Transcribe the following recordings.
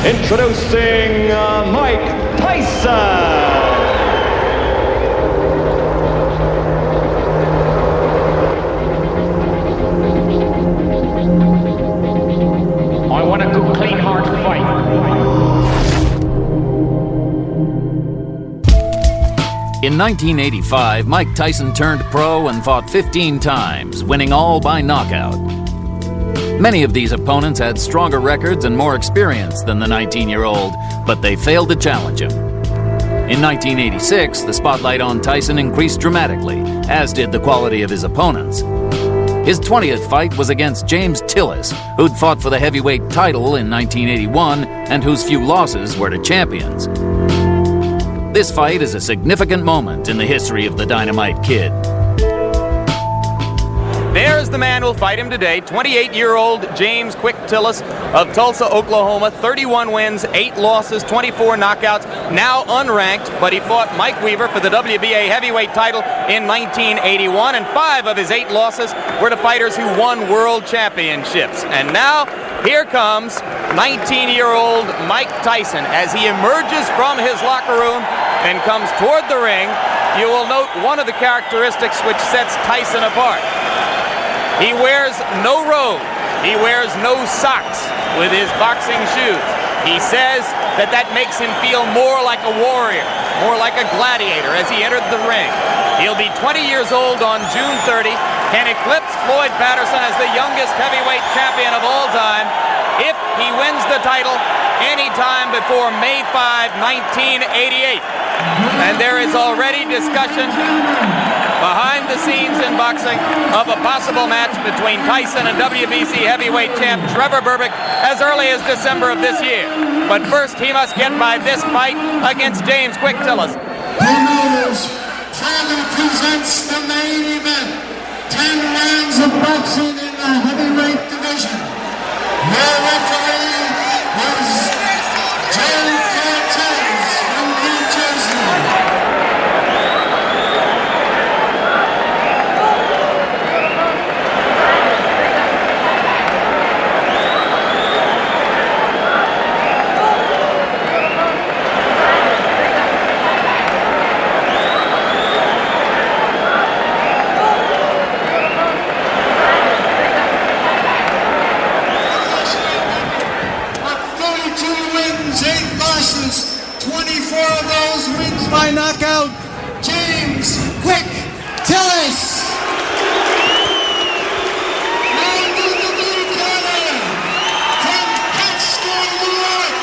Introducing Mike Tyson. I want a good, clean, hard fight. In 1985, Mike Tyson turned pro and fought 15 times, winning all by knockout. Many of these opponents had stronger records and more experience than the 19-year-old, but they failed to challenge him. In 1986, the spotlight on Tyson increased dramatically, as did the quality of his opponents. His 20th fight was against James Tillis, who'd fought for the heavyweight title in 1981 and whose few losses were to champions. This fight is a significant moment in the history of the Dynamite Kid. There's the man who'll fight him today, 28-year-old James "Quick" Tillis of Tulsa, Oklahoma. 31 wins, 8 losses, 24 knockouts, now unranked, but he fought Mike Weaver for the WBA heavyweight title in 1981, and 5 of his 8 losses were to fighters who won world championships. And now, here comes 19-year-old Mike Tyson as he emerges from his locker room and comes toward the ring. You will note one of the characteristics which sets Tyson apart. He wears no robe. He wears no socks with his boxing shoes. He says that makes him feel more like a warrior, more like a gladiator as he entered the ring. He'll be 20 years old on June 30, can eclipse Floyd Patterson as the youngest heavyweight champion of all time if he wins the title anytime before May 5, 1988. And there is already discussion behind the scenes in boxing of a possible match between Tyson and WBC heavyweight champ Trevor Berbick as early as December of this year. But first, he must get by this fight against James "Quick" Tillis. Promoters proudly presents the main event. 10 rounds of boxing in the heavyweight division. Your referee is Joe Cortez from New Jersey. By knockout, James "Quick" Tillis. And in the blue corner, from Pittsburgh, New York.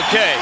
Okay.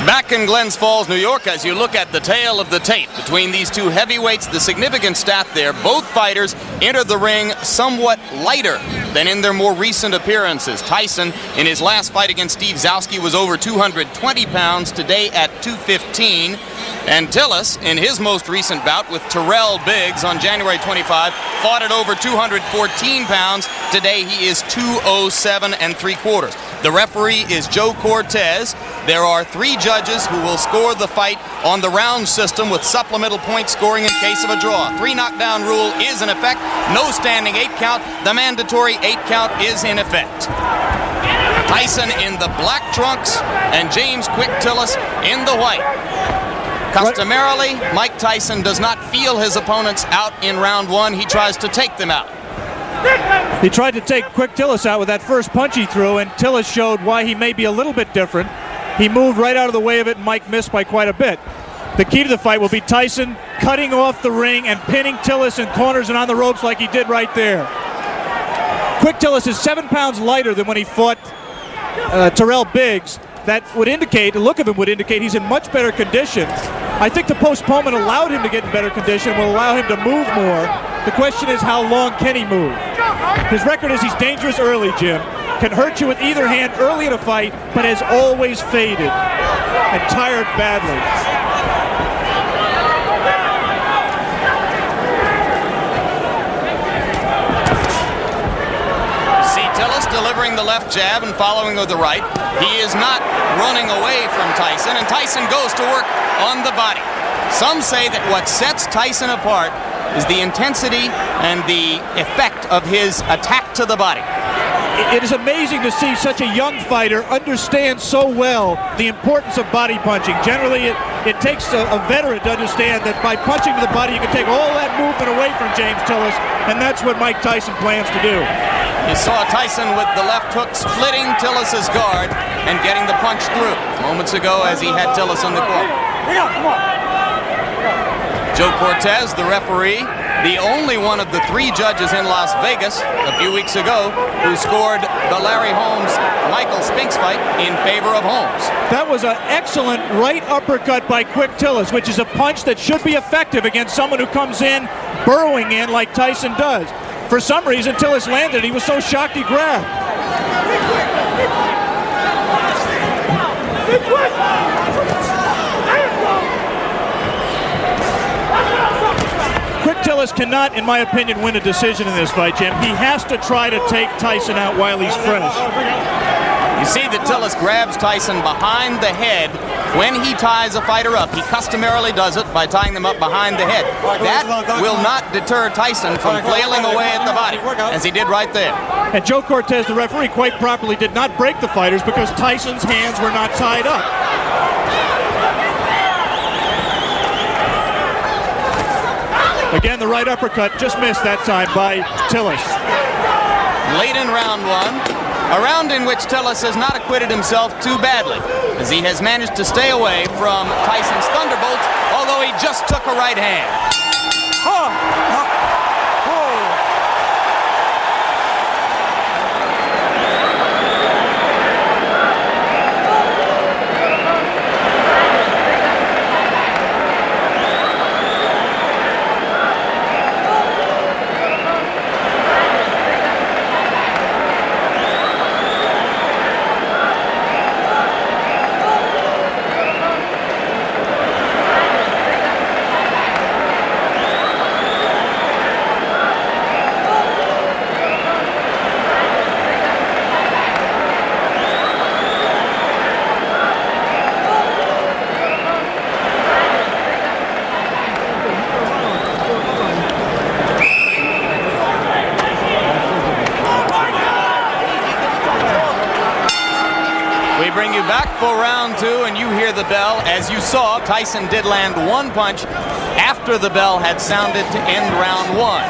Back in Glens Falls, New York, as you look at the tale of the tape between these two heavyweights, the significant stat there, both fighters entered the ring somewhat lighter than in their more recent appearances. Tyson, in his last fight against Steve Zowski, was over 220 pounds, today at 215. And Tillis, in his most recent bout with Terrell Biggs on January 25, fought at over 214 pounds. Today he is 207 3/4. The referee is Joe Cortez. There are 3 judges who will score the fight on the round system with supplemental point scoring in case of a draw. 3 knockdown rule is in effect. No standing 8 count. The mandatory 8 count is in effect. Tyson in the black trunks and James "Quick" Tillis in the white. Customarily, Mike Tyson does not feel his opponents out in round 1. He tries to take them out. He tried to take "Quick" Tillis out with that first punch he threw, and Tillis showed why he may be a little bit different. He moved right out of the way of it, and Mike missed by quite a bit. The key to the fight will be Tyson cutting off the ring and pinning Tillis in corners and on the ropes like he did right there. "Quick" Tillis is 7 pounds lighter than when he fought Terrell Biggs. That would indicate, the look of him would indicate he's in much better condition. I think the postponement allowed him to get in better condition, will allow him to move more. The question is, how long can he move? His record is he's dangerous early, Jim. can hurt you with either hand early in a fight, but has always faded and tired badly. Tillis delivering the left jab and following with the right. He is not running away from Tyson, and Tyson goes to work on the body. Some say that what sets Tyson apart is the intensity and the effect of his attack to the body. It is amazing to see such a young fighter understand so well the importance of body punching. Generally, it takes a veteran to understand that by punching to the body, you can take all that movement away from James Tillis, and that's what Mike Tyson plans to do. You saw Tyson with the left hook splitting Tillis' guard and getting the punch through moments ago as he had Tillis in the corner. Joe Cortez, the referee, the only one of the 3 judges in Las Vegas a few weeks ago who scored the Larry Holmes-Michael Spinks fight in favor of Holmes. That was an excellent right uppercut by Quick Tillis, which is a punch that should be effective against someone who comes in burrowing in like Tyson does. For some reason, Tillis landed. He was so shocked he grabbed. Quick Tillis cannot, in my opinion, win a decision in this fight, Jim. He has to try to take Tyson out while he's fresh. You see that Tillis grabs Tyson behind the head when he ties a fighter up. He customarily does it by tying them up behind the head. That will not deter Tyson from flailing away at the body, as he did right there. And Joe Cortez, the referee, quite properly did not break the fighters because Tyson's hands were not tied up. Again, the right uppercut just missed that time by Tillis. Late in round 1. A round in which Tillis has not acquitted himself too badly, as he has managed to stay away from Tyson's thunderbolts, although he just took a right hand. Bring you back for round 2, and you hear the bell. As you saw, Tyson did land 1 punch after the bell had sounded to end round 1.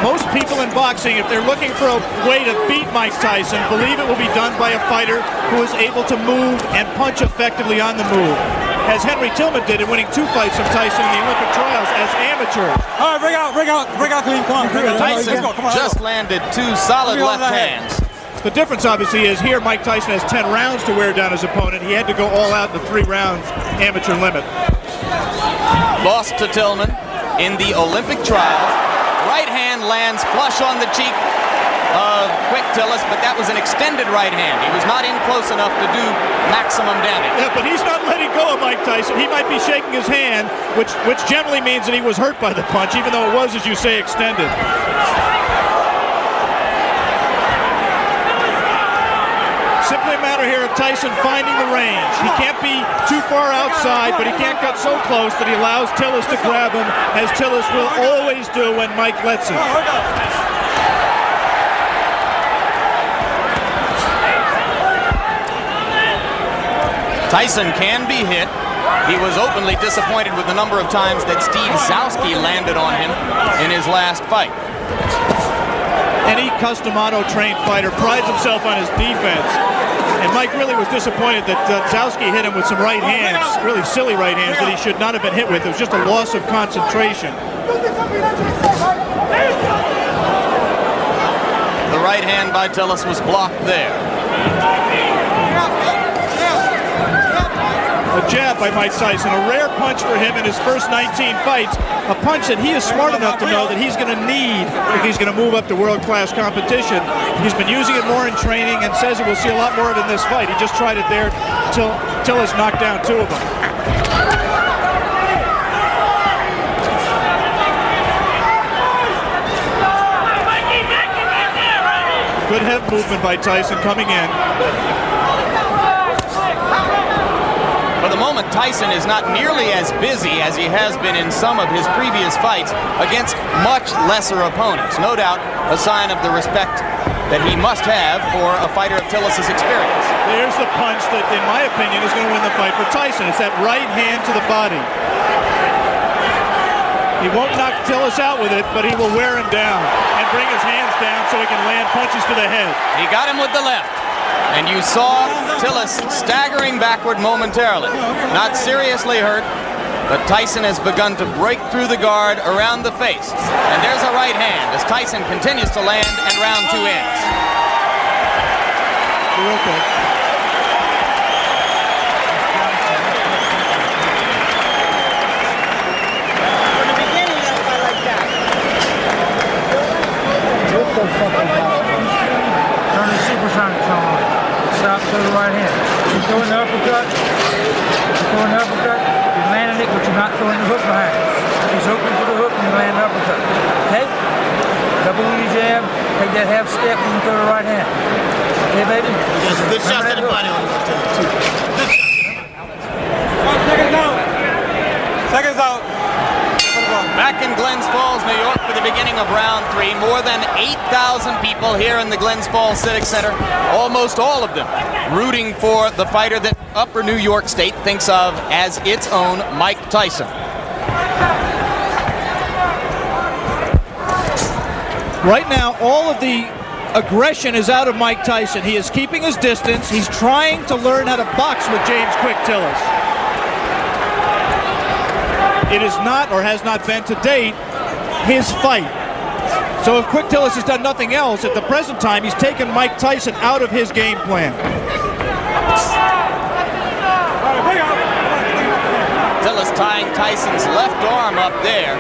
Most people in boxing, if they're looking for a way to beat Mike Tyson, believe it will be done by a fighter who is able to move and punch effectively on the move, as Henry Tillman did in winning 2 fights from Tyson in the Olympic trials as amateurs. All right, bring out, clean. Come on. Tyson just landed 2 solid left hands. The difference, obviously, is here Mike Tyson has 10 rounds to wear down his opponent. He had to go all out in the 3 rounds amateur limit. Lost to Tillman in the Olympic trials. Right hand lands flush on the cheek of Quick Tillis, but that was an extended right hand. He was not in close enough to do maximum damage. Yeah, but he's not letting go of Mike Tyson. He might be shaking his hand, which generally means that he was hurt by the punch, even though it was, as you say, extended. Simply a matter here of Tyson finding the range. He can't be too far outside, but he can't cut so close that he allows Tillis to grab him, as Tillis will always do when Mike lets him. Tyson can be hit. He was openly disappointed with the number of times that Steve Zowski landed on him in his last fight. Any custom auto-trained fighter prides himself on his defense. And Mike really was disappointed that Zowski hit him with some right hands, really silly right hands that he should not have been hit with. It was just a loss of concentration. The right hand by Tillis was blocked there. jab by Mike Tyson, a rare punch for him in his first 19 fights, a punch that he is smart enough to know that he's going to need if he's going to move up to world-class competition. He's been using it more in training and says that we'll see a lot more of it in this fight. He just tried it there till Tillis knocked down 2 of them. Good head movement by Tyson coming in. For the moment, Tyson is not nearly as busy as he has been in some of his previous fights against much lesser opponents. No doubt a sign of the respect that he must have for a fighter of Tillis' experience. There's the punch that, in my opinion, is going to win the fight for Tyson. It's that right hand to the body. He won't knock Tillis out with it, but he will wear him down and bring his hands down so he can land punches to the head. He got him with the left. And you saw Tillis staggering backward momentarily. Not seriously hurt, but Tyson has begun to break through the guard around the face. And there's a right hand as Tyson continues to land and round 2 ends. You're okay. From the beginning, that's why I like that. Turn the supersonic on. Stop to the right hand. You're throwing the uppercut. You're landing it, but you're not throwing the hook behind. He's hooking for the hook and you land the uppercut. Okay? Double with your jab. Take that half step and you throw the right hand. Okay, baby? There's a good shot to the body on this too. Seconds out. Back in Glens Falls, New York for the beginning of round 3. More than 8,000 people here in the Glens Falls Civic Center. Almost all of them rooting for the fighter that Upper New York State thinks of as its own Mike Tyson. Right now, all of the aggression is out of Mike Tyson. He is keeping his distance. He's trying to learn how to box with James Quick Tillis. It is not, or has not been to date, his fight. So if Quick Tillis has done nothing else, at the present time, he's taken Mike Tyson out of his game plan. Tillis tying Tyson's left arm up there.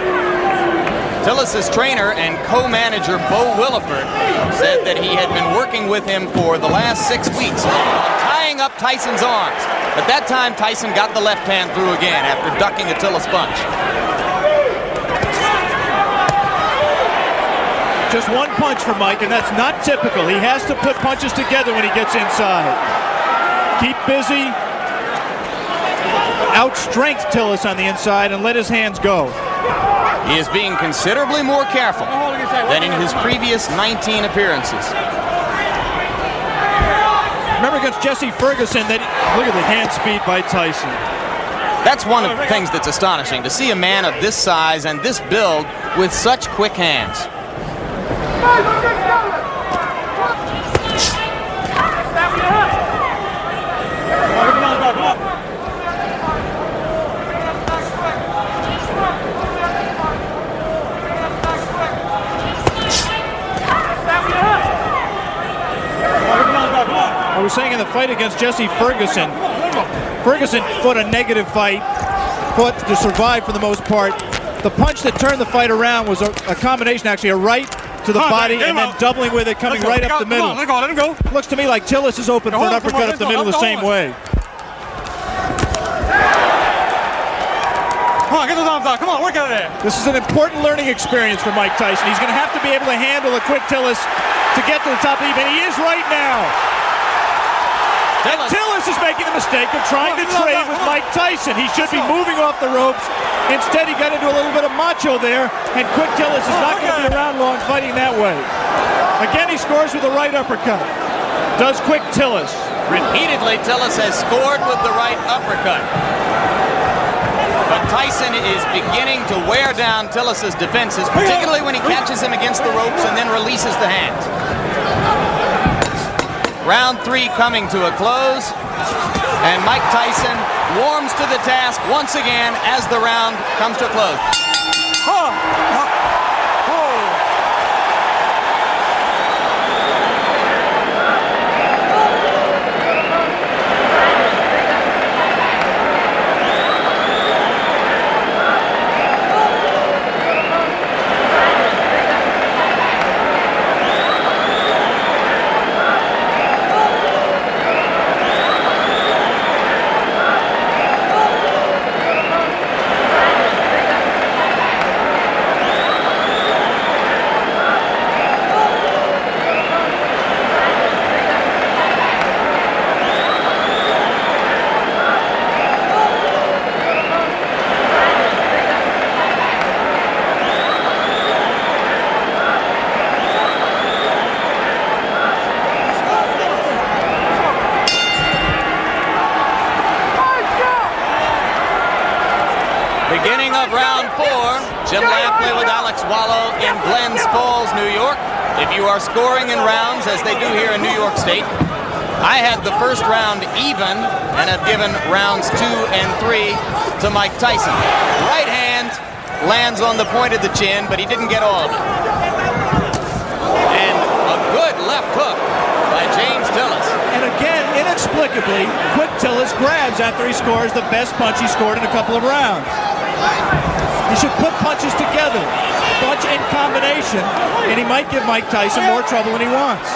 Tillis' trainer and co-manager Bo Williford said that he had been working with him for the last 6 weeks on tying up Tyson's arms. But that time, Tyson got the left hand through again after ducking a Tillis punch. Just one punch for Mike, and that's not typical. He has to put punches together when he gets inside. Keep busy. Outstrength Tillis on the inside and let his hands go. He is being considerably more careful than in his previous 19 appearances. Remember against Jesse Ferguson, look at the hand speed by Tyson. That's one of the things that's astonishing, to see a man of this size and this build with such quick hands. I was saying in the fight against Jesse Ferguson, Ferguson fought a negative fight, fought to survive for the most part. The punch that turned the fight around was a combination, actually, a right to the body and then doubling with it, coming right up the middle. Let him go. Looks to me like Tillis is open for an uppercut up the middle the same way. Come on, get those arms out. Come on, work out of there. This is an important learning experience for Mike Tyson. He's going to have to be able to handle a Quick Tillis to get to the top of the even. He is right now. Tillis is making the mistake of trying to trade with Mike Tyson. He should be moving off the ropes. Instead, he got into a little bit of macho there, and Quick Tillis is not going to be around long fighting that way. Again, he scores with a right uppercut. Does Quick Tillis. Repeatedly, Tillis has scored with the right uppercut. But Tyson is beginning to wear down Tillis' defenses, particularly when he catches him against the ropes and then releases the hands. Round 3 coming to a close, and Mike Tyson warms to the task once again as the round comes to a close. Jim Lampley with Alex Wallow in Glens Falls, New York. If you are scoring in rounds, as they do here in New York State, I had the first round even and have given rounds 2 and 3 to Mike Tyson. Right hand lands on the point of the chin, but he didn't get all of it. And a good left hook by James Tillis. And again, inexplicably, Quick Tillis grabs after he scores the best punch he scored in a couple of rounds. You should put punches together, punch in combination, and he might give Mike Tyson more trouble than he wants.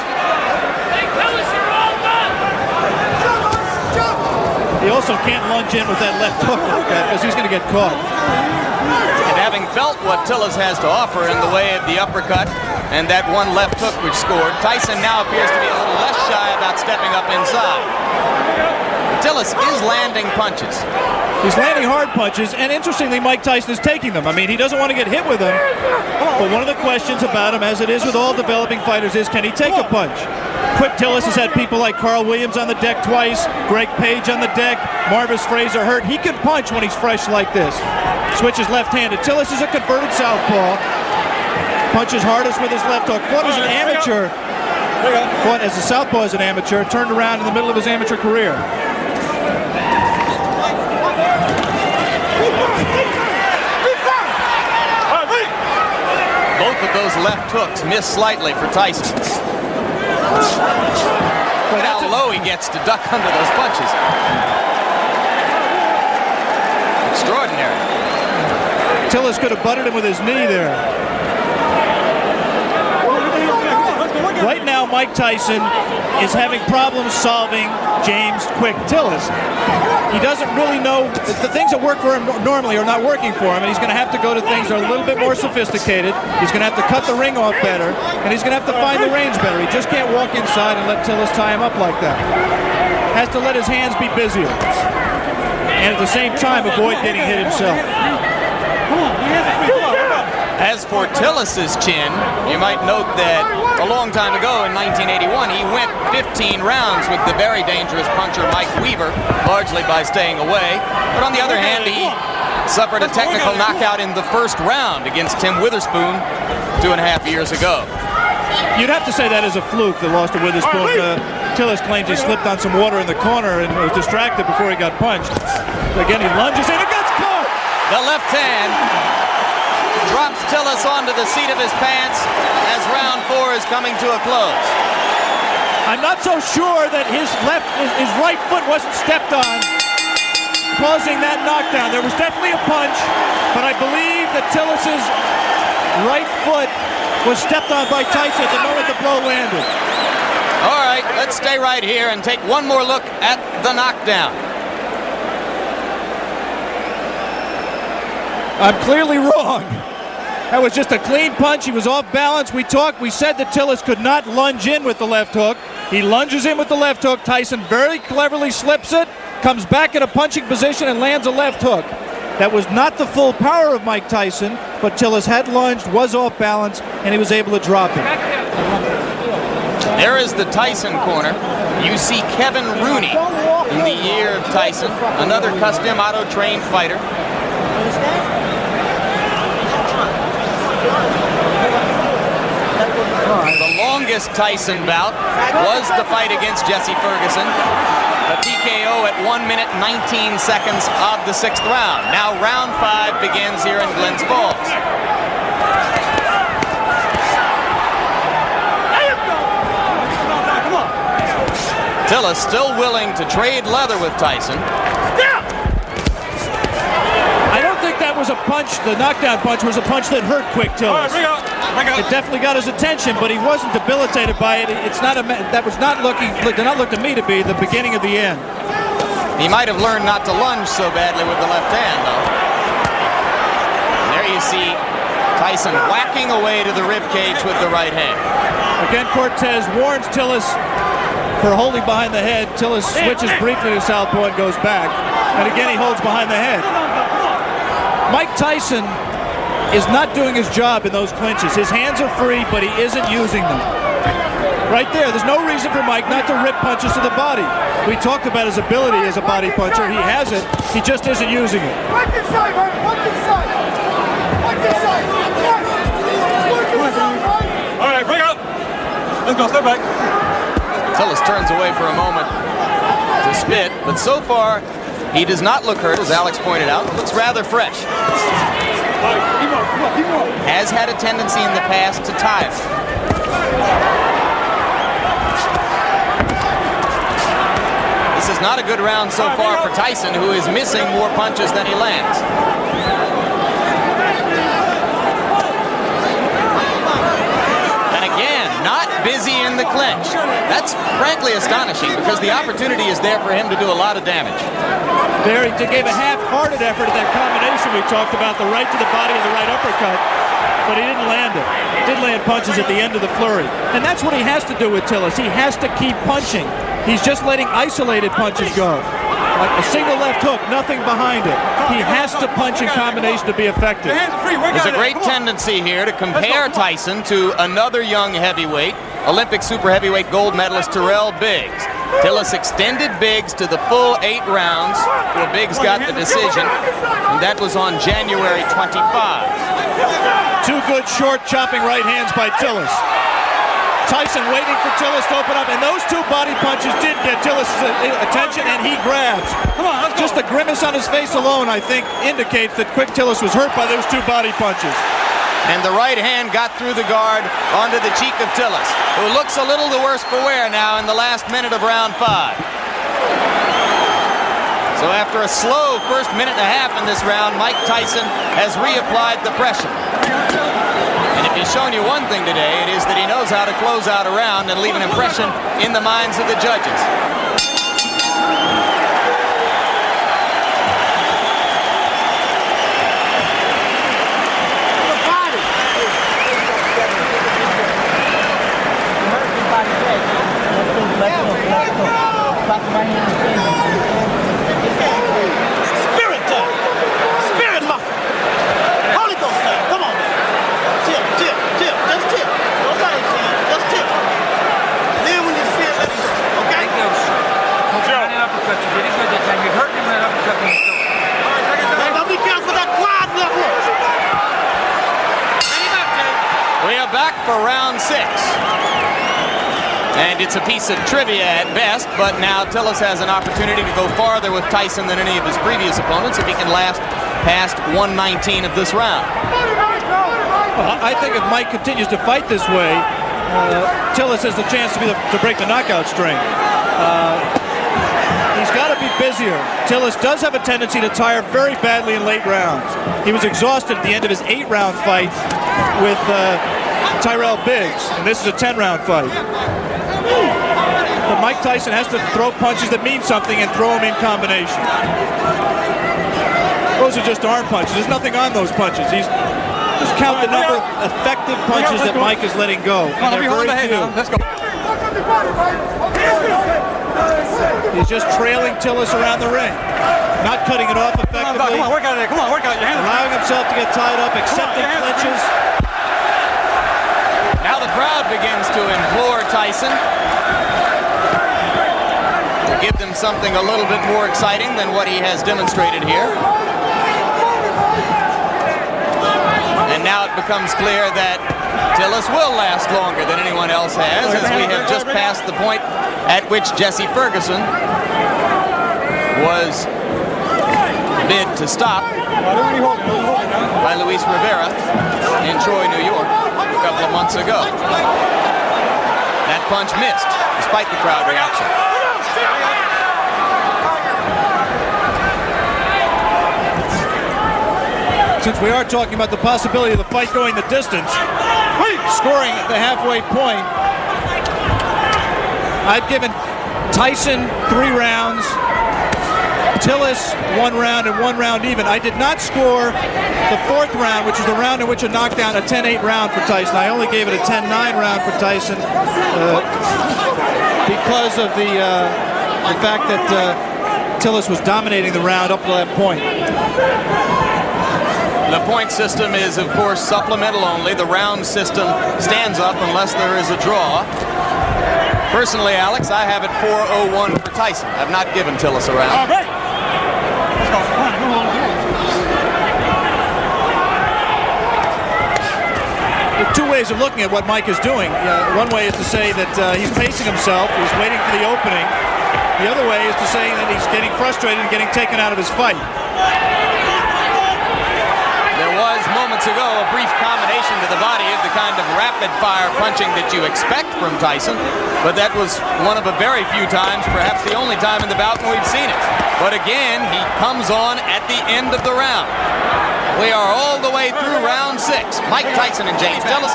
He also can't lunge in with that left hook like that because he's going to get caught. And having felt what Tillis has to offer in the way of the uppercut and that one left hook which scored, Tyson now appears to be a little less shy about stepping up inside. Tillis is landing punches. He's landing hard punches, and interestingly, Mike Tyson is taking them. I mean, he doesn't want to get hit with them, but one of the questions about him, as it is with all developing fighters, is can he take a punch? Quick Tillis has had people like Carl Williams on the deck twice, Greg Page on the deck, Marvis Fraser hurt. He can punch when he's fresh like this. Switches left-handed. Tillis is a converted southpaw. Punches hardest with his left hook. Fought as an amateur. Fought as a southpaw as an amateur. Turned around in the middle of his amateur career. Both of those left hooks miss slightly for Tyson. Look how low he gets to duck under those punches. Extraordinary. Tillis could have butted him with his knee there. Right now, Mike Tyson is having problems solving James Quick Tillis. He doesn't really know, the things that work for him normally are not working for him, and he's going to have to go to things that are a little bit more sophisticated. He's going to have to cut the ring off better, and he's going to have to find the range better. He just can't walk inside and let Tillis tie him up like that. Has to let his hands be busier, and at the same time avoid getting hit himself. As for Tillis's chin, you might note that a long time ago in 1981, he went 15 rounds with the very dangerous puncher Mike Weaver, largely by staying away. But on the other hand, he suffered a technical knockout in the first round against Tim Witherspoon 2.5 years ago. You'd have to say that is a fluke, the loss to Witherspoon. Tillis claims he slipped on some water in the corner and was distracted before he got punched. Again, he lunges in and gets caught! The left hand drops Tillis onto the seat of his pants as round 4 is coming to a close. I'm not so sure that his right foot wasn't stepped on, causing that knockdown. There was definitely a punch, but I believe that Tillis's right foot was stepped on by Tyson at the moment the blow landed. All right, let's stay right here and take one more look at the knockdown. I'm clearly wrong. That was just a clean punch. He was off balance. We said that Tillis could not lunge in with the left hook. He lunges in with the left hook. Tyson very cleverly slips it, comes back in a punching position and lands a left hook. That was not the full power of Mike Tyson, but Tillis had lunged, was off balance, and he was able to drop it. There is the Tyson corner. You see Kevin Rooney in the year of Tyson, another custom auto-trained fighter. The longest Tyson bout was the fight against Jesse Ferguson. A TKO at 1 minute 19 seconds of the 6th round. Now round 5 begins here in Glens Falls. Tillis still willing to trade leather with Tyson. I don't think that was a punch. The knockdown punch was a punch that hurt Quick Tillis. It definitely got his attention, but he wasn't debilitated by it. It's not that was not looking. Did not look to me to be the beginning of the end. He might have learned not to lunge so badly with the left hand, though. And there you see Tyson whacking away to the rib cage with the right hand. Again, Cortez warns Tillis for holding behind the head. Tillis switches briefly to southpaw and goes back. And again, he holds behind the head. Mike Tyson is not doing his job in those clinches. His hands are free, but he isn't using them. Right there, there's no reason for Mike not to rip punches to the body. We talked about his ability as a body puncher. He has it. He just isn't using it. Watch inside, man. Watch inside. All right, break up. Let's go, step back. Tillis turns away for a moment to spit, but so far he does not look hurt, as Alex pointed out. Looks rather fresh. Has had a tendency in the past to tire. This is not a good round so far for Tyson, who is missing more punches than he lands. And again, not busy in the clinch. That's frankly astonishing, because the opportunity is there for him to do a lot of damage. There, he gave a half-hearted effort at that combination we talked about, the right to the body and the right uppercut, but he didn't land it. He did land punches at the end of the flurry. And that's what he has to do with Tillis. He has to keep punching. He's just letting isolated punches go. Like a single left hook, nothing behind it. He has to punch in combination to be effective. There's a great tendency here to compare Tyson to another young heavyweight, Olympic super heavyweight gold medalist Terrell Biggs. Tillis extended Biggs to the full 8 rounds where Biggs got the decision, and that was on January 25. Two good short chopping right hands by Tillis. Tyson waiting for Tillis to open up, and those two body punches did get Tillis' attention, and he grabs. Just the grimace on his face alone, I think, indicates that Quick Tillis was hurt by those two body punches. And the right hand got through the guard onto the cheek of Tillis, who looks a little the worse for wear now in the last minute of round 5. So after a slow first minute and a half in this round, Mike Tyson has reapplied the pressure. And if he's shown you one thing today, it is that he knows how to close out a round and leave an impression in the minds of the judges. Spirit time. Spirit muscle. Holy Ghost time. Come on, man. Tip. Just tip. Don't let it see you. Just tip. Then when you see it, let it go. Okay? Uppercut. You did it good that time. You hurt him with that uppercut. Now be careful with that wide left hook. We are back for round 6. And it's a piece of trivia at best, but now Tillis has an opportunity to go farther with Tyson than any of his previous opponents if he can last past 119 of this round. Well, I think if Mike continues to fight this way, Tillis has the chance to break the knockout string. He's got to be busier. Tillis does have a tendency to tire very badly in late rounds. He was exhausted at the end of his 8-round fight with Tyrell Biggs, and this is a 10-round fight. But Mike Tyson has to throw punches that mean something and throw them in combination. Those are just arm punches. There's nothing on those punches. Just count the number of effective punches that Mike is letting go. And they're very few. Let's go. He's just trailing Tillis around the ring. Not cutting it off effectively. Come on, work out of there. Come on, work out. Your hands. Allowing himself to get tied up, accepting clinches. Now the crowd begins to implore Tyson to give them something a little bit more exciting than what he has demonstrated here. And now it becomes clear that Tillis will last longer than anyone else has, as we have just passed the point at which Jesse Ferguson was bid to stop by Luis Rivera in Troy, New York, a couple of months ago. That punch missed, despite the crowd reaction. Since we are talking about the possibility of the fight going the distance, scoring at the halfway point, I've given Tyson 3 rounds, Tillis 1 round, and 1 round even. I did not score the 4th round, which is the round in which a knockdown, a 10-8 round for Tyson. I only gave it a 10-9 round for Tyson because of the fact that Tillis was dominating the round up to that point. The point system is, of course, supplemental only. The round system stands up unless there is a draw. Personally, Alex, I have it 4-0-1 for Tyson. I've not given Tillis a round. All right. Let's go. Come on, There's two ways of looking at what Mike is doing. One way is to say that he's pacing himself, he's waiting for the opening. The other way is to say that he's getting frustrated and getting taken out of his fight. There was moments ago a brief combination to the body of the kind of rapid-fire punching that you expect from Tyson, but that was one of a very few times, perhaps the only time in the bout when we've seen it. But again, he comes on at the end of the round. We are all the way through round 6. Mike Tyson and James Tillis.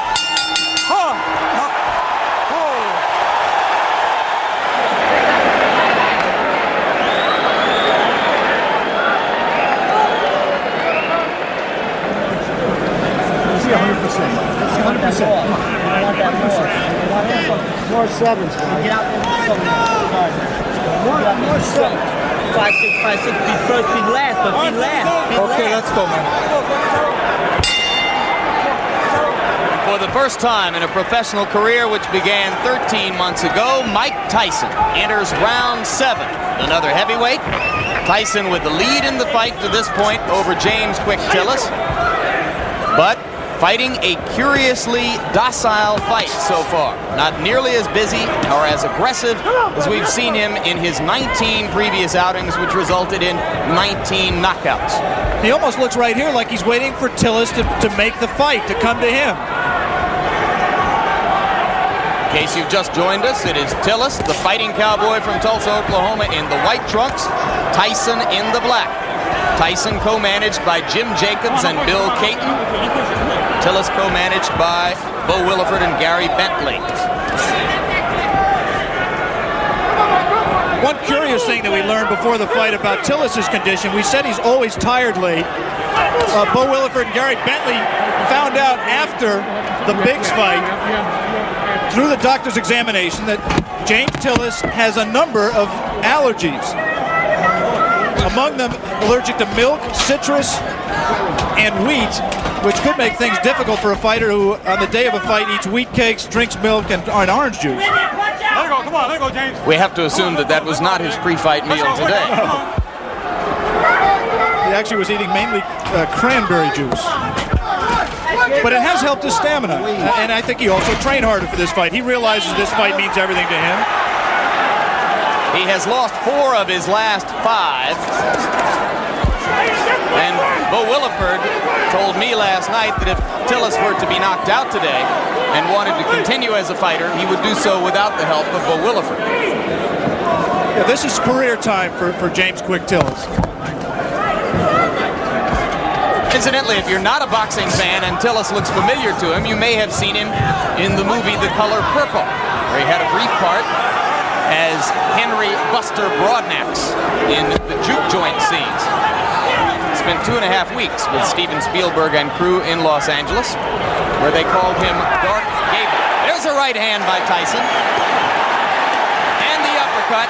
More sevens. Get out there. More sevens. 5-6, 5-6. Be first, be last, but be last. Okay, let's go, man. For the first time in a professional career, which began 13 months ago, Mike Tyson enters round 7. Another heavyweight. Tyson with the lead in the fight to this point over James Quick Tillis, but fighting a curiously docile fight so far. Not nearly as busy or as aggressive as we've seen him in his 19 previous outings, which resulted in 19 knockouts. He almost looks right here like he's waiting for Tillis to make the fight, to come to him. In case you've just joined us, it is Tillis, the fighting cowboy from Tulsa, Oklahoma, in the white trunks, Tyson in the black. Tyson co-managed by Jim Jacobs and Bill Caton. Tillis co-managed by Bo Williford and Gary Bentley. One curious thing that we learned before the fight about Tillis' condition, we said he's always tired late. Bo Williford and Gary Bentley found out after the Biggs fight, through the doctor's examination, that James Tillis has a number of allergies. Among them, allergic to milk, citrus, and wheat, which could make things difficult for a fighter who, on the day of a fight, eats wheat cakes, drinks milk, and orange juice. Let it go. Come on, let it go, James. We have to assume that that was not his pre-fight meal today. He actually was eating mainly cranberry juice. But it has helped his stamina, and I think he also trained harder for this fight. He realizes this fight means everything to him. He has lost 4 of his last 5. And Bo Williford told me last night that if Tillis were to be knocked out today and wanted to continue as a fighter, he would do so without the help of Bo Williford. Yeah, this is career time for James Quick Tillis. Incidentally, if you're not a boxing fan and Tillis looks familiar to him, you may have seen him in the movie The Color Purple, where he had a brief part as Henry Buster Broadnax in the juke joint scenes. Spent 2.5 weeks with Steven Spielberg and crew in Los Angeles, where they called him Dark Gable. There's a right hand by Tyson. And the uppercut.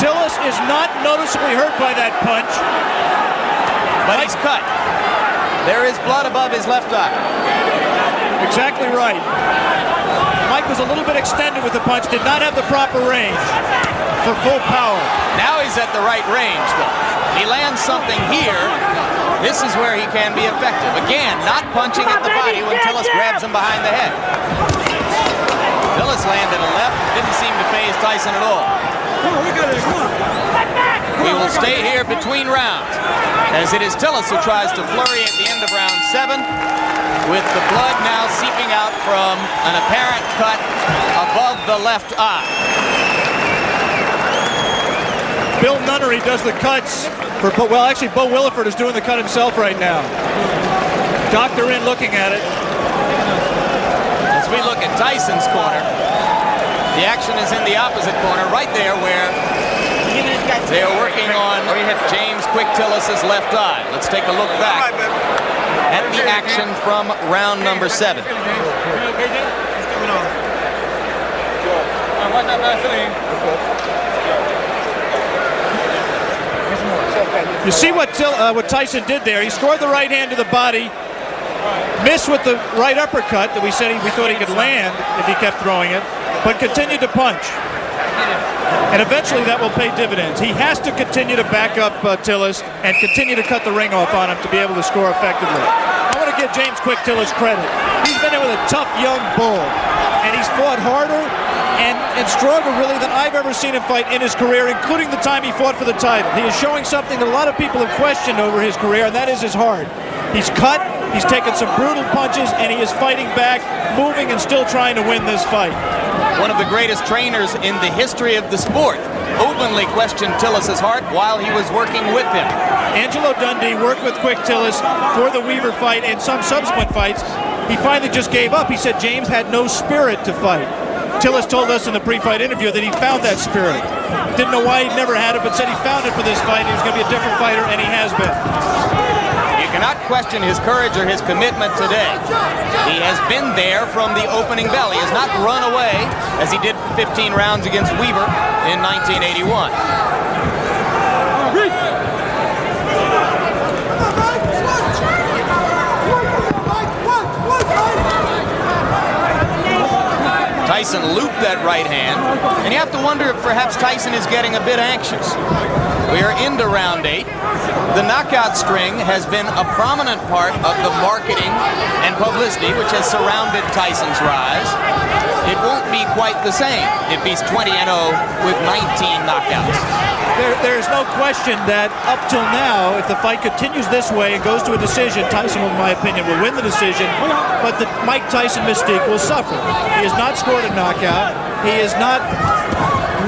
Tillis is not noticeably hurt by that punch. But he's cut. There is blood above his left eye. Exactly right. Mike was a little bit extended with the punch, did not have the proper range for full power. Now he's at the right range, though. He lands something here. This is where he can be effective. Again, not punching at the body when Tillis grabs him behind the head. Tillis landed a left, didn't seem to faze Tyson at all. We will stay here between rounds, as it is Tillis who tries to flurry at the end of round 7, with the blood now seeping out from an apparent cut above the left eye. Bill Nunnery does the cuts for, well, actually Bo Williford is doing the cut himself right now. Doctor in looking at it. As we look at Tyson's corner, the action is in the opposite corner, right there where they are working on James Quick Tillis' left eye. Let's take a look back at the action from round number 7. You see what Tyson did there. He scored the right hand to the body, missed with the right uppercut that we thought he could land if he kept throwing it, but continued to punch. And eventually that will pay dividends. He has to continue to back up Tillis and continue to cut the ring off on him to be able to score effectively. I want to give James Quick Tillis credit. He's been in with a tough young bull, and he's fought harder and stronger really than I've ever seen him fight in his career, including the time he fought for the title. He is showing something that a lot of people have questioned over his career, and that is his heart. He's cut, he's taken some brutal punches, and he is fighting back, moving and still trying to win this fight. One of the greatest trainers in the history of the sport openly questioned Tillis' heart while he was working with him. Angelo Dundee worked with Quick Tillis for the Weaver fight and some subsequent fights. He finally just gave up. He said James had no spirit to fight. Tillis told us in the pre-fight interview that he found that spirit. Didn't know why he'd never had it, but said he found it for this fight. He was going to be a different fighter, and he has been. You cannot question his courage or his commitment today. He has been there from the opening bell. He has not run away as he did 15 rounds against Weaver in 1981. Tyson looped that right hand, and you have to wonder if perhaps Tyson is getting a bit anxious. We are into round 8. The knockout string has been a prominent part of the marketing and publicity which has surrounded Tyson's rise. It won't be quite the same if he's 20-0 with 19 knockouts. There's no question that up till now, if the fight continues this way and goes to a decision, Tyson, in my opinion, will win the decision, but the Mike Tyson mystique will suffer. He has not scored a knockout. He has not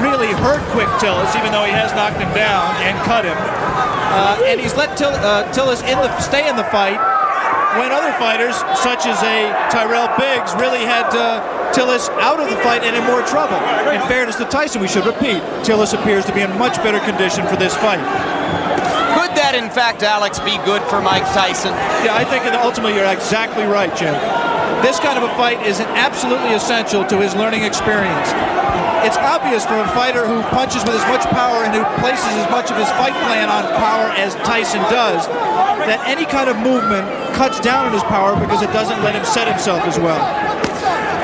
really hurt Quick Tillis, even though he has knocked him down and cut him. And he's let Tillis stay in the fight when other fighters, such as a Tyrell Biggs, really had Tillis out of the fight and in more trouble. In fairness to Tyson, we should repeat, Tillis appears to be in much better condition for this fight. Could that, in fact, Alex, be good for Mike Tyson? Yeah, I think ultimately you're exactly right, Jake. This kind of a fight is absolutely essential to his learning experience. It's obvious for a fighter who punches with as much power and who places as much of his fight plan on power as Tyson does, that any kind of movement cuts down on his power because it doesn't let him set himself as well.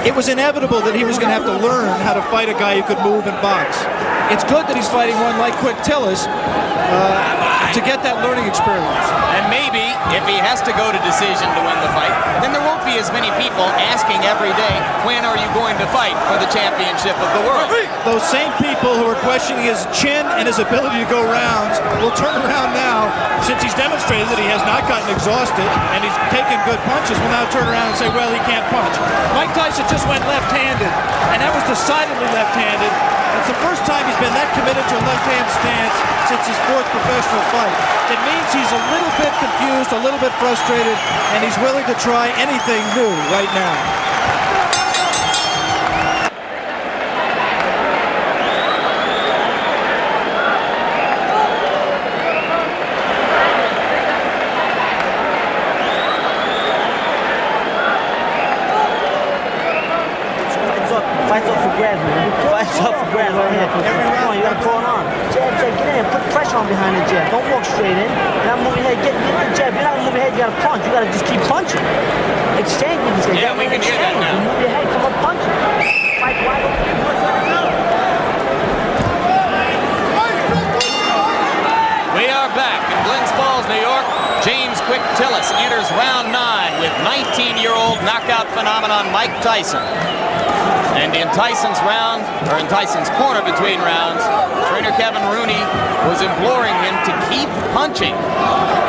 It was inevitable that he was going to have to learn how to fight a guy who could move and box. It's good that he's fighting one like Quick Tillis to get that learning experience. And maybe if he has to go to decision to win the fight, then there won't be as many people asking every day, when are you going to fight for the championship of the world? Those same people who are questioning his chin and his ability to go rounds will turn around now, since he's demonstrated that he has not gotten exhausted and he's taken good punches, will now turn around and say, well, he can't punch. Mike Tyson just went left-handed, and that was decidedly left-handed. It's the first time he's been that committed to a left-hand stance since his 4th professional fight. It means he's a little bit confused, a little bit frustrated, and he's willing to try anything new right now. Fights up for grabs, man. Fights up for grabs right here. Come on, you gotta pull it on. Jab, get in. Put pressure on behind the jab. Don't walk straight in. You're not moving your head. Get the jab. You're not gonna move your head. You gotta punch. You gotta just keep punching. Exchange with this guy. Yeah, we can hear that now. You move your head. Come up, punch. Fight wide open. We are back in Glens Falls, New York. James Quick Tillis enters round 9 with 19-year-old knockout phenomenon Mike Tyson. And in Tyson's round, or in Tyson's corner between rounds, trainer Kevin Rooney was imploring him to keep punching,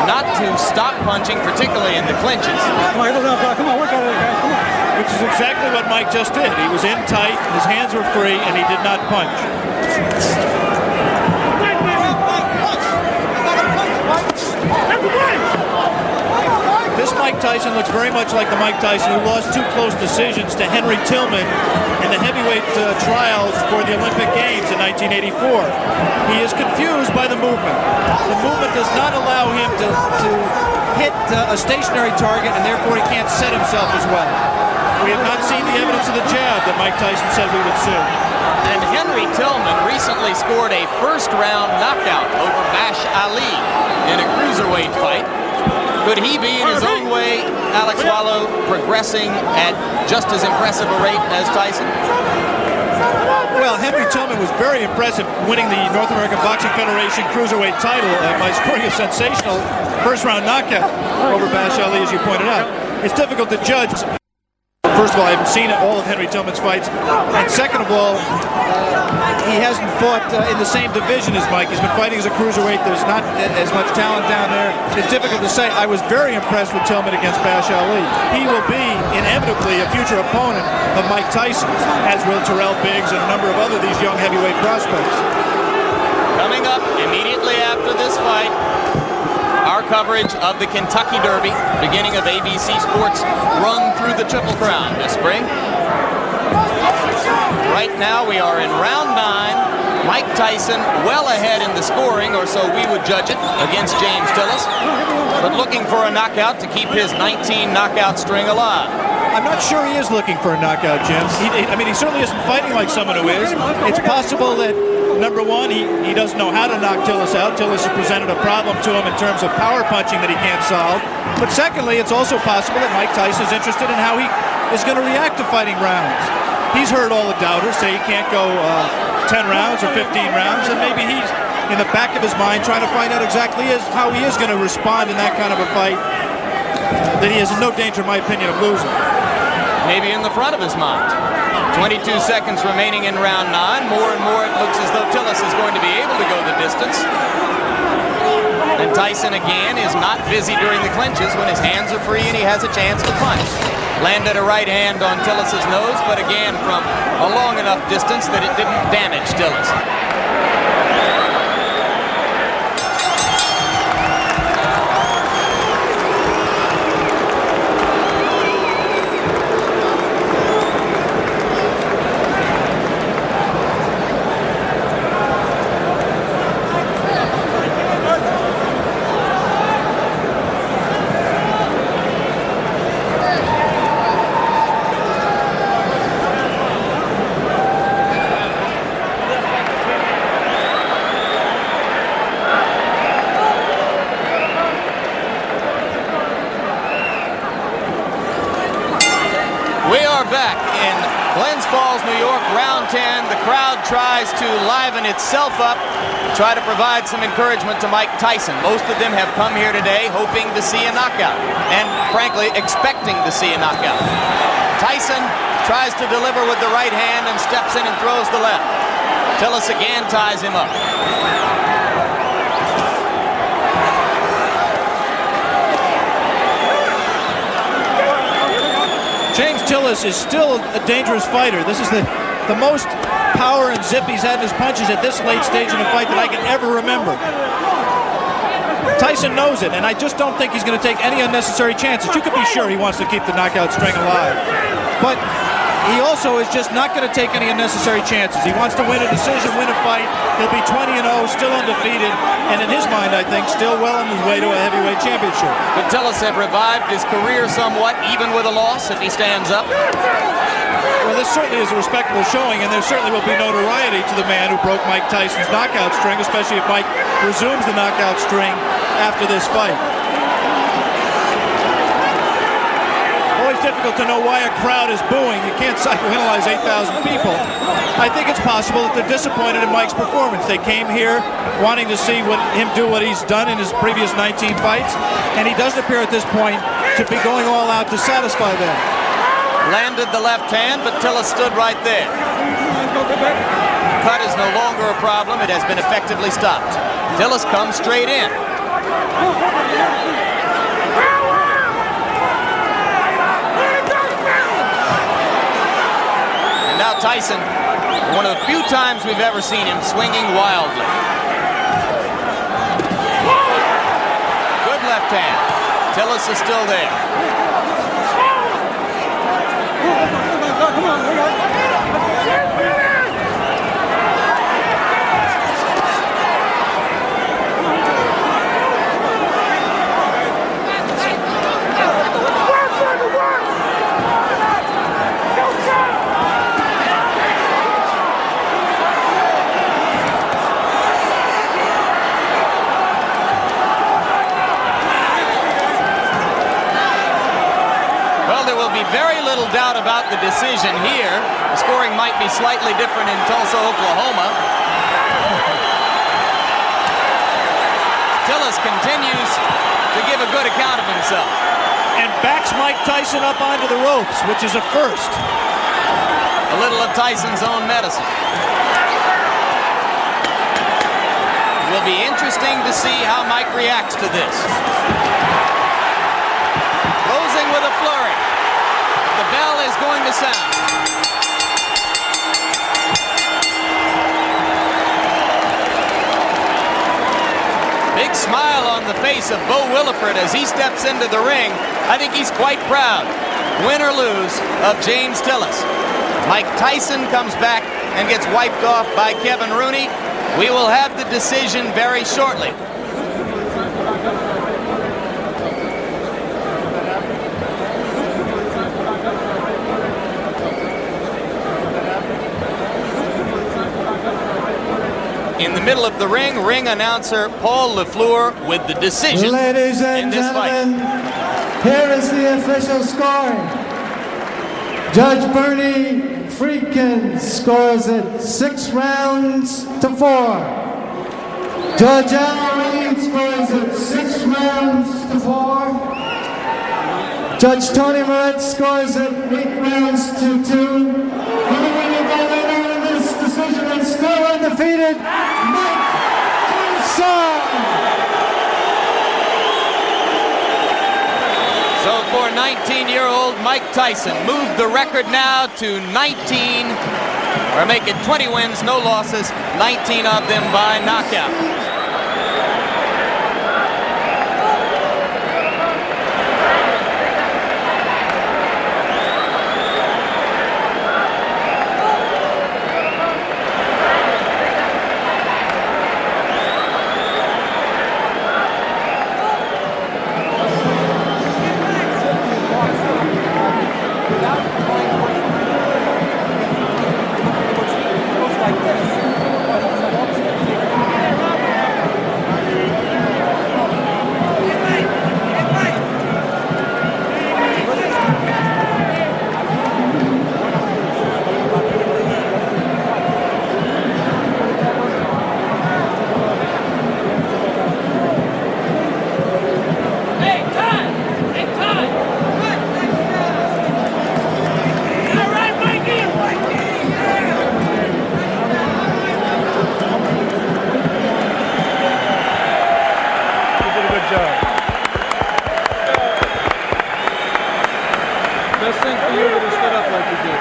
not to stop punching, particularly in the clinches. Come on, come on, work out of it, guys. Come on. Which is exactly what Mike just did. He was in tight, his hands were free, and he did not punch. This Mike Tyson looks very much like the Mike Tyson who lost 2 close decisions to Henry Tillman in the heavyweight trials for the Olympic Games in 1984. He is confused by the movement. The movement does not allow him to hit a stationary target, and therefore he can't set himself as well. We have not seen the evidence of the jab that Mike Tyson said we would see. And Henry Tillman recently scored a first-round knockout over Bash Ali in a cruiserweight fight. Could he be, in his own way, Alex Wallow, progressing at just as impressive a rate as Tyson? Well, Henry Tillman was very impressive winning the North American Boxing Federation Cruiserweight title by scoring a sensational first-round knockout over Bash Ali, as you pointed out. It's difficult to judge. First of all, I haven't seen all of Henry Tillman's fights. And second of all, he hasn't fought in the same division as Mike. He's been fighting as a cruiserweight. There's not as much talent down there. It's difficult to say. I was very impressed with Tillman against Bash Ali. He will be inevitably a future opponent of Mike Tyson, as will Terrell Biggs and a number of other these young heavyweight prospects. Coming up immediately after this fight, our coverage of the Kentucky Derby, beginning of ABC Sports' run through the Triple Crown this spring. Right now we are in round 9. Mike Tyson well ahead in the scoring, or so we would judge it, against James Tillis, but looking for a knockout to keep his 19 knockout string alive. I'm not sure he is looking for a knockout, Jim. He certainly isn't fighting like someone who is. It's possible that, number one, he doesn't know how to knock Tillis out. Tillis has presented a problem to him in terms of power punching that he can't solve. But secondly, it's also possible that Mike Tyson is interested in how he is going to react to fighting rounds. He's heard all the doubters say he can't go 10 rounds or 15 rounds, and maybe he's in the back of his mind trying to find out exactly how he is going to respond in that kind of a fight that he is in no danger, in my opinion, of losing. Maybe in the front of his mind. 22 seconds remaining in round 9. More and more it looks as though Tillis is going to be able to go the distance. And Tyson again is not busy during the clinches when his hands are free and he has a chance to punch. Landed a right hand on Tillis' nose, but again from a long enough distance that it didn't damage Tillis. Back in Glens Falls, New York, round 10. The crowd tries to liven itself up, try to provide some encouragement to Mike Tyson. Most of them have come here today hoping to see a knockout and, frankly, expecting to see a knockout. Tyson tries to deliver with the right hand and steps in and throws the left. Tillis again ties him up. James Tillis is still a dangerous fighter. This is the most power and zip he's had in his punches at this late stage in a fight that I can ever remember. Tyson knows it, and I just don't think he's going to take any unnecessary chances. You can be sure he wants to keep the knockout string alive. But he also is just not going to take any unnecessary chances. He wants to win a decision, win a fight. He'll be 20-0, still undefeated, and in his mind, I think, still well on his way to a heavyweight championship. Could Tillis have revived his career somewhat, even with a loss, if he stands up? Well, this certainly is a respectable showing, and there certainly will be notoriety to the man who broke Mike Tyson's knockout string, especially if Mike resumes the knockout string after this fight. Always difficult to know why a crowd is booing. You can't psychoanalyze 8,000 people. I think it's possible that they're disappointed in Mike's performance. They came here wanting to see him do what he's done in his previous 19 fights, and he doesn't appear at this point to be going all out to satisfy them. Landed the left hand, but Tillis stood right there. Cut is no longer a problem. It has been effectively stopped. Tillis comes straight in. And now Tyson, one of the few times we've ever seen him swinging wildly. Good left hand. Tillis is still there. Come on, we got it. Very little doubt about the decision here. The scoring might be slightly different in Tulsa, Oklahoma. Tillis continues to give a good account of himself. And backs Mike Tyson up onto the ropes, which is a first. A little of Tyson's own medicine. It will be interesting to see how Mike reacts to this. Closing with a flurry. The bell is going to sound. Big smile on the face of Bo Williford as he steps into the ring. I think he's quite proud, win or lose, of James Tillis. Mike Tyson comes back and gets wiped off by Kevin Rooney. We will have the decision very shortly. In the middle of the ring announcer Paul LaFleur with the decision. Ladies and gentlemen, here is the official score. Judge Bernie Friedkin scores it 6 rounds to 4. Judge Al Reed scores it 6 rounds to 4. Judge Tony Moretz scores it 8 rounds to 2. Decision and still undefeated, Mike Tyson. So for 19-year-old Mike Tyson, moved the record now to 19, or make it 20 wins, no losses, 19 of them by knockout. Best thing for you to stood up like you did.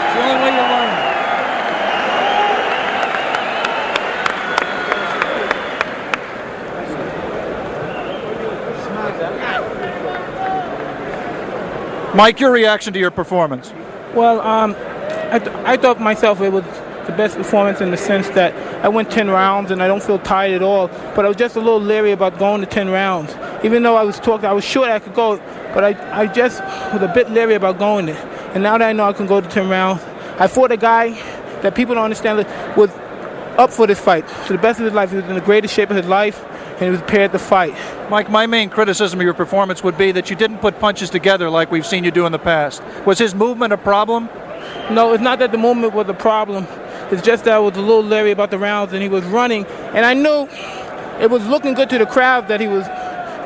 It's the only way you learn. Mike, your reaction to your performance? Well, I thought myself it was the best performance in the sense that I went 10 rounds and I don't feel tired at all. But I was just a little leery about going to 10 rounds. Even though I was sure I could go, but I just was a bit leery about going there. And now that I know I can go to 10 rounds, I fought a guy that people don't understand was up for this fight. To the best of his life, he was in the greatest shape of his life, and he was prepared to fight. Mike, my main criticism of your performance would be that you didn't put punches together like we've seen you do in the past. Was his movement a problem? No, it's not that the movement was a problem. It's just that I was a little leery about the rounds, and he was running. And I knew it was looking good to the crowd that he was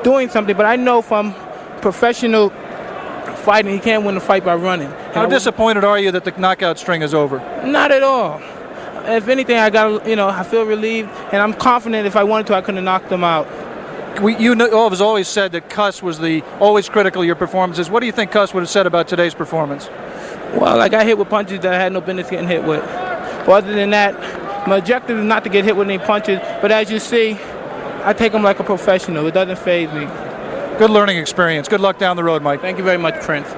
doing something, but I know from professional fighting, he can't win a fight by running. How disappointed are you that the knockout string is over? Not at all. If anything, I feel relieved, and I'm confident if I wanted to, I could have knocked them out. You have always said that Cuss was always critical of your performances. What do you think Cuss would have said about today's performance? Well, I got hit with punches that I had no business getting hit with. But other than that, my objective is not to get hit with any punches, but as you see, I take them like a professional. It doesn't faze me. Good learning experience. Good luck down the road, Mike. Thank you very much, Prince.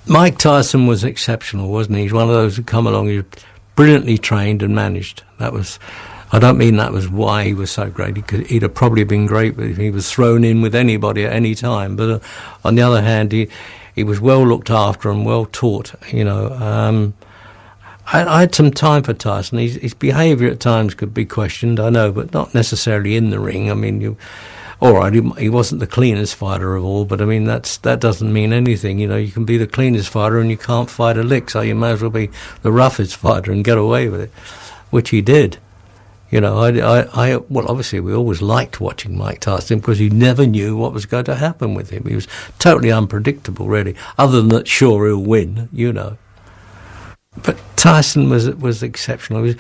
Mike Tyson was exceptional, wasn't he? He's one of those who come along, he was brilliantly trained and managed. I don't mean that was why he was so great. He'd have probably been great if he was thrown in with anybody at any time. But on the other hand, he was well looked after and well taught, I had some time for Tyson. His behaviour at times could be questioned, I know, but not necessarily in the ring. I mean, all right, he wasn't the cleanest fighter of all, but I mean, that doesn't mean anything. You know, you can be the cleanest fighter and you can't fight a lick, so you may as well be the roughest fighter and get away with it, which he did. You know, well, obviously we always liked watching Mike Tyson because you never knew what was going to happen with him. He was totally unpredictable, really, other than that, sure, he'll win, you know. But Tyson was exceptional. He was,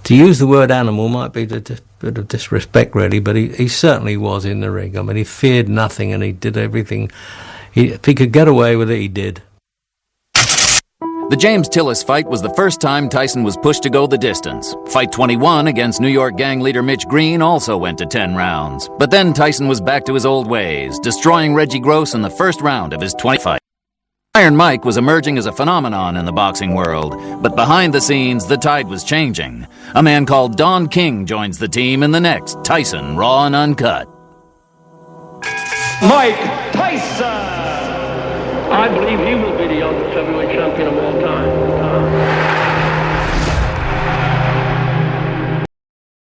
to use the word animal might be a bit of disrespect, really, but he certainly was in the ring. I mean, he feared nothing and he did everything. If he could get away with it, he did. The James Tillis fight was the first time Tyson was pushed to go the distance. Fight 21 against New York gang leader Mitch Green also went to 10 rounds. But then Tyson was back to his old ways, destroying Reggie Gross in the first round of his 20 fight. Iron Mike was emerging as a phenomenon in the boxing world, but behind the scenes, the tide was changing. A man called Don King joins the team in the next Tyson Raw and Uncut. Mike Tyson! I believe he will be the youngest heavyweight champion of all time.